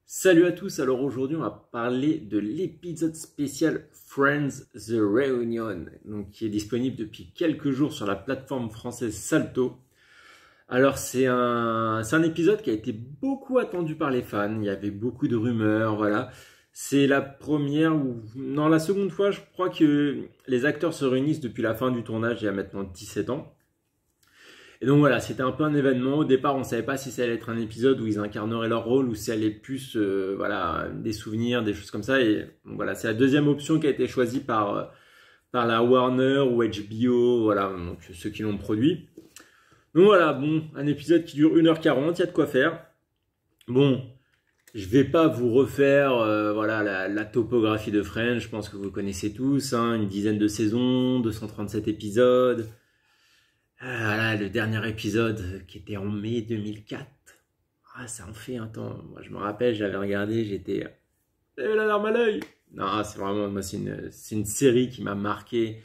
Salut à tous, alors aujourd'hui on va parler de l'épisode spécial Friends The Reunion, donc qui est disponible depuis quelques jours sur la plateforme française Salto. Alors c'est un épisode qui a été beaucoup attendu par les fans, il y avait beaucoup de rumeurs, voilà. C'est la première ou non la seconde fois je crois que les acteurs se réunissent depuis la fin du tournage il y a maintenant 17 ans. Et donc voilà, c'était un peu un événement. Au départ, on ne savait pas si ça allait être un épisode où ils incarneraient leur rôle ou si ça allait être plus voilà, des souvenirs, des choses comme ça. Et donc voilà, c'est la deuxième option qui a été choisie par la Warner ou HBO, voilà, donc ceux qui l'ont produit. Donc voilà, bon, un épisode qui dure 1h40, il y a de quoi faire. Bon, je vais pas vous refaire voilà, la topographie de Friends, je pense que vous connaissez tous, hein, une dizaine de saisons, 237 épisodes. Voilà, le dernier épisode qui était en mai 2004. Ah, ça en fait un temps. Moi, je me rappelle, j'avais regardé, j'étais... J'avais la larme à l'œil. Non, c'est vraiment... Moi, c'est une série qui m'a marqué,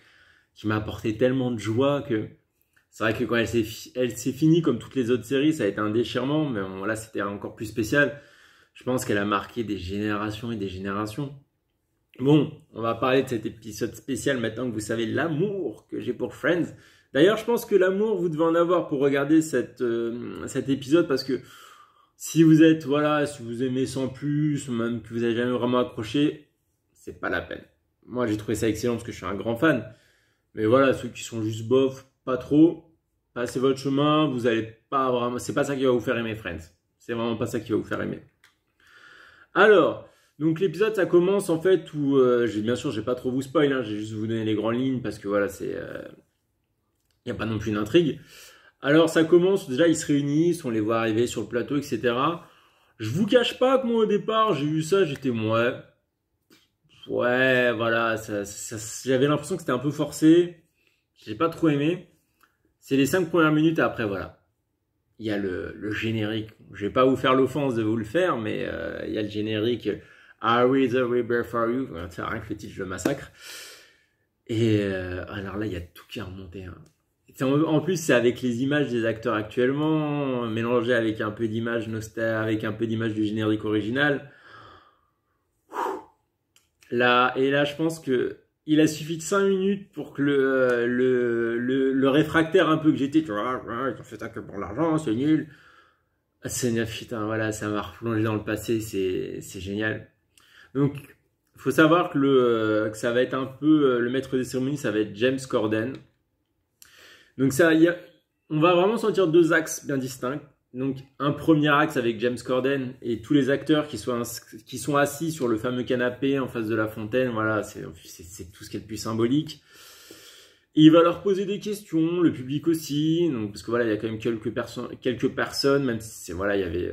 qui m'a apporté tellement de joie que... C'est vrai que quand elle s'est finie, comme toutes les autres séries, ça a été un déchirement. Mais bon, là, c'était encore plus spécial. Je pense qu'elle a marqué des générations et des générations. Bon, on va parler de cet épisode spécial maintenant que vous savez l'amour que j'ai pour Friends. D'ailleurs, je pense que l'amour, vous devez en avoir pour regarder cet épisode parce que si vous êtes, voilà, si vous aimez sans plus, ou même que vous n'avez jamais vraiment accroché, c'est pas la peine. Moi, j'ai trouvé ça excellent parce que je suis un grand fan. Mais voilà, ceux qui sont juste bof, pas trop, passez votre chemin, vous allez pas vraiment, c'est pas ça qui va vous faire aimer Friends. C'est vraiment pas ça qui va vous faire aimer. Alors, donc l'épisode, ça commence en fait où, bien sûr, je vais pas trop vous spoil, hein, j'ai juste vous donner les grandes lignes parce que voilà, c'est... Il n'y a pas non plus une intrigue. Alors ça commence, déjà ils se réunissent, on les voit arriver sur le plateau, etc. Je vous cache pas que moi au départ, j'ai vu ça, j'étais ouais, voilà, j'avais l'impression que c'était un peu forcé. J'ai pas trop aimé. C'est les 5 premières minutes et après voilà. Il y a le générique. Je vais pas vous faire l'offense de vous le faire, mais il y a le générique Are the Rebirth for You. C'est rien que le titre, je le massacre. Et alors là, il y a tout qui est remonté. Hein. En plus, c'est avec les images des acteurs actuellement, mélangé avec un peu d'images avec un peu d'images du générique original. Là, je pense que il a suffi de 5 minutes pour que le réfractaire un peu que j'étais, tu vois, ils ont fait ça que pour l'argent, c'est nul. C'est putain, voilà, ça m'a replongé dans le passé, c'est génial. Donc, faut savoir que ça va être un peu le maître des cérémonies, ça va être James Corden. Donc on va vraiment sentir deux axes bien distincts. Donc un premier axe avec James Corden et tous les acteurs qui sont assis sur le fameux canapé en face de la fontaine. Voilà, c'est tout ce qui est le plus symbolique. Et il va leur poser des questions, le public aussi. Donc parce que voilà, il y a quand même quelques personnes, même si voilà, il y avait,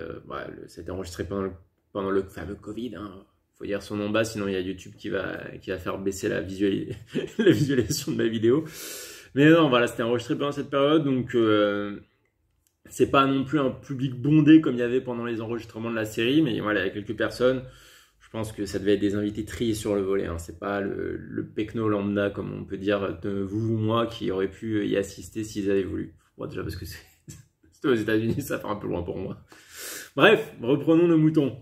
c'était enregistré pendant le fameux Covid. Hein. Faut dire son nom bas, sinon il y a YouTube qui va faire baisser la visualisation de ma vidéo. Mais non, voilà, c'était enregistré pendant cette période, donc c'est pas non plus un public bondé comme il y avait pendant les enregistrements de la série, mais voilà, il y a quelques personnes. Je pense que ça devait être des invités triés sur le volet, hein. C'est pas le pecno lambda, comme on peut dire, de vous ou moi, qui auraient pu y assister s'ils avaient voulu. Bon, déjà parce que c'était aux États-Unis, ça fait un peu loin pour moi. Bref, reprenons nos moutons.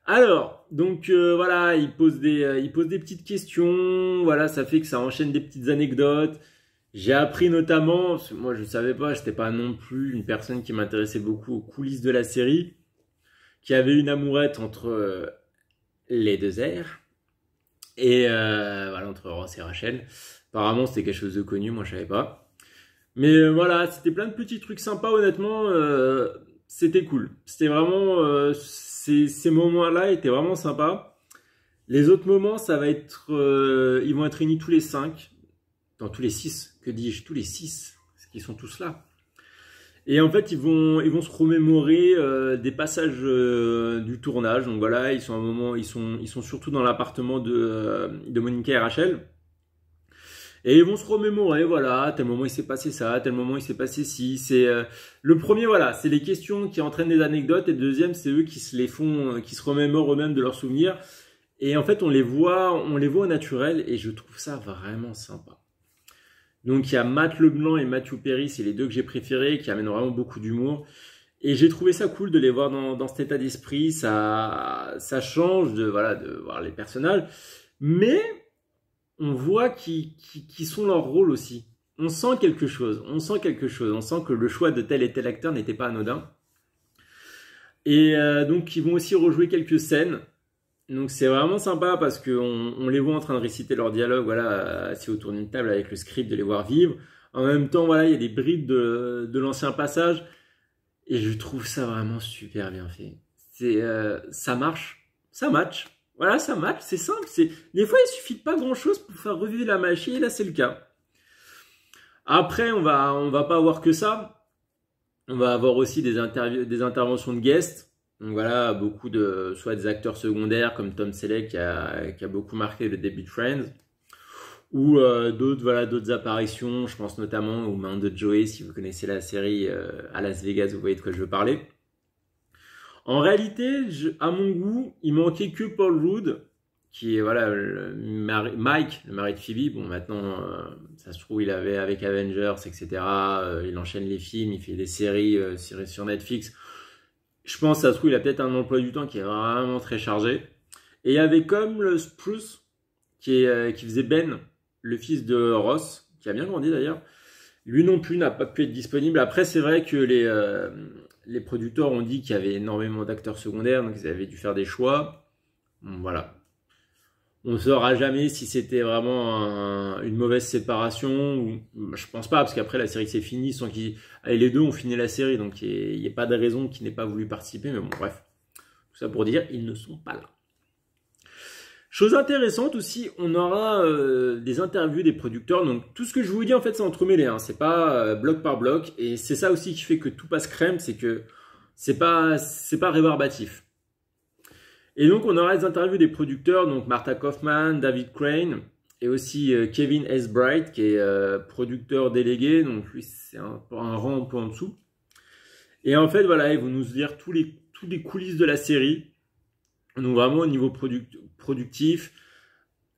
Alors, donc voilà, il pose des petites questions, voilà, ça fait que ça enchaîne des petites anecdotes. J'ai appris notamment, moi je ne savais pas, je n'étais pas non plus une personne qui m'intéressait beaucoup aux coulisses de la série, qu'il y avait une amourette entre les deux airs, et voilà, entre Ross et Rachel. Apparemment c'était quelque chose de connu, moi je ne savais pas. Mais voilà, c'était plein de petits trucs sympas, honnêtement, c'était cool. C'était vraiment, ces moments-là étaient vraiment sympas. Les autres moments, ça va être, ils vont être réunis tous les 5. Dans tous les 6, que dis-je, tous les 6, parce qu'ils sont tous là. Et en fait, ils vont se remémorer des passages du tournage. Donc voilà, ils sont surtout dans l'appartement de Monica et Rachel. Et ils vont se remémorer, voilà, à tel moment il s'est passé ça, à tel moment il s'est passé ci. C'est le premier, voilà, c'est les questions qui entraînent des anecdotes, et le deuxième, c'est eux qui se remémorent eux-mêmes de leurs souvenirs. Et en fait, on les voit au naturel, et je trouve ça vraiment sympa. Donc il y a Matt Leblanc et Matthew Perry, c'est les deux que j'ai préférés, qui amènent vraiment beaucoup d'humour. Et j'ai trouvé ça cool de les voir dans cet état d'esprit. Ça change de voir les personnages. Mais on voit qui sont leur rôle aussi. On sent quelque chose. On sent que le choix de tel et tel acteur n'était pas anodin. Et donc, ils vont aussi rejouer quelques scènes. Donc, c'est vraiment sympa parce qu'on les voit en train de réciter leur dialogue, voilà, assis autour d'une table avec le script, de les voir vivre. En même temps, voilà, il y a des bribes de l'ancien passage. Et je trouve ça vraiment super bien fait. Ça marche. Ça match. Voilà, ça match. C'est simple. Des fois, il suffit de pas grand-chose pour faire revivre la machine. Et là, c'est le cas. Après, on va pas avoir que ça. On va avoir aussi des interventions de guests. Donc voilà, beaucoup soit des acteurs secondaires comme Tom Selleck qui a beaucoup marqué le début de Friends, ou d'autres apparitions. Je pense notamment aux mains de Joey, si vous connaissez la série à Las Vegas, vous voyez de quoi je veux parler. En réalité, à mon goût, il manquait que Paul Rudd, qui est Mike, le mari de Phoebe. Bon, maintenant, ça se trouve, il avait avec Avengers, etc. Il enchaîne les films, il fait des séries sur Netflix. Je pense, ça se trouve, il a peut-être un emploi du temps qui est vraiment très chargé. Et il y avait comme le Spruce, qui faisait Ben, le fils de Ross, qui a bien grandi d'ailleurs. Lui non plus n'a pas pu être disponible. Après, c'est vrai que les producteurs ont dit qu'il y avait énormément d'acteurs secondaires, donc ils avaient dû faire des choix. Bon, voilà. On ne saura jamais si c'était vraiment une mauvaise séparation. Je pense pas, parce qu'après la série s'est finie sans les deux ont fini la série, donc il n'y a pas de raison qu'ils n'aient pas voulu participer. Mais bon, bref. Tout ça pour dire, ils ne sont pas là. Chose intéressante aussi, on aura des interviews des producteurs. Donc tout ce que je vous dis en fait c'est entremêlé, hein. C'est pas bloc par bloc. Et c'est ça aussi qui fait que tout passe crème, c'est que c'est pas rébarbatif. Et donc on aura les interviews des producteurs, donc Martha Kaufman, David Crane, et aussi Kevin S. Bright qui est producteur délégué. Donc lui c'est un rang un peu en dessous. Et en fait voilà, ils vont nous dire tous les coulisses de la série. Donc vraiment au niveau productif,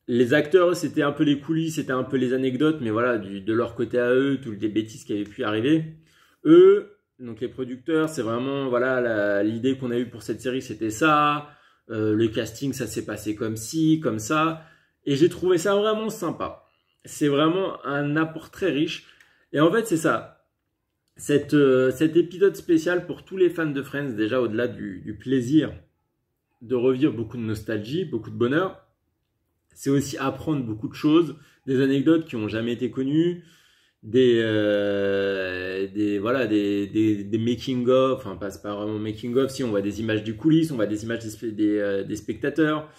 les acteurs c'était un peu les coulisses, c'était un peu les anecdotes, mais voilà, de leur côté à eux, toutes les bêtises qui avaient pu arriver. Eux, donc les producteurs, c'est vraiment voilà l'idée qu'on a eue pour cette série, c'était ça. Le casting, ça s'est passé comme ci, comme ça. Et j'ai trouvé ça vraiment sympa. C'est vraiment un apport très riche. Et en fait, c'est ça. Cet épisode spécial pour tous les fans de Friends, déjà au-delà du plaisir de revivre beaucoup de nostalgie, beaucoup de bonheur. C'est aussi apprendre beaucoup de choses, des anecdotes qui n'ont jamais été connues, des making of, enfin pas vraiment making of, si on voit des images du coulisses, on voit des images des spectateurs,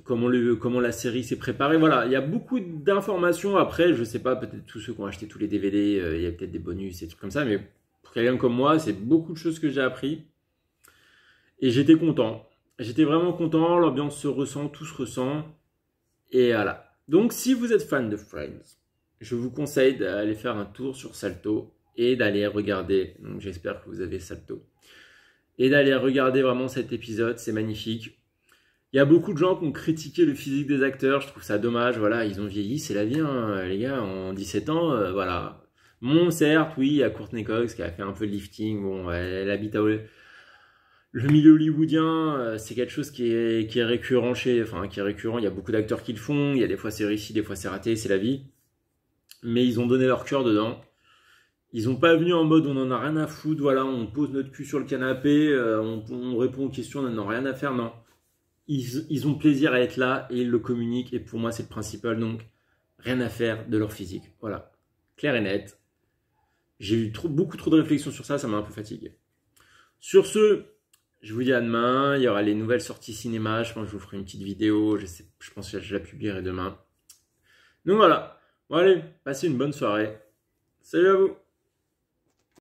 comment la série s'est préparée. Voilà, il y a beaucoup d'informations. Après, je sais pas, peut-être tous ceux qui ont acheté tous les DVD, il y a peut-être des bonus et trucs comme ça, mais pour quelqu'un comme moi, c'est beaucoup de choses que j'ai appris. Et j'étais content. J'étais vraiment content. L'ambiance se ressent, tout se ressent. Et voilà. Donc, si vous êtes fan de Friends, je vous conseille d'aller faire un tour sur Salto et d'aller regarder. Donc, j'espère que vous avez Salto. Et d'aller regarder vraiment cet épisode. C'est magnifique. Il y a beaucoup de gens qui ont critiqué le physique des acteurs. Je trouve ça dommage. Voilà, ils ont vieilli. C'est la vie, hein, les gars. En 17 ans, voilà. Bon, certes, oui, il y a Courtney Cox qui a fait un peu de lifting. Bon, elle habite à... Le milieu hollywoodien, c'est quelque chose qui est récurrent qui est récurrent. Il y a beaucoup d'acteurs qui le font. Il y a des fois c'est réussi, des fois c'est raté, c'est la vie. Mais ils ont donné leur cœur dedans. Ils n'ont pas venu en mode on en a rien à foutre, voilà, on pose notre cul sur le canapé, on répond aux questions, on n'en a rien à faire, non. Ils ont plaisir à être là et ils le communiquent. Et pour moi c'est le principal, donc rien à faire de leur physique. Voilà, clair et net. J'ai eu beaucoup trop de réflexions sur ça, ça m'a un peu fatigué. Sur ce, je vous dis à demain, il y aura les nouvelles sorties cinéma, je pense que je vous ferai une petite vidéo, je pense que je la publierai demain. Donc voilà, bon allez, passez une bonne soirée. Salut à vous!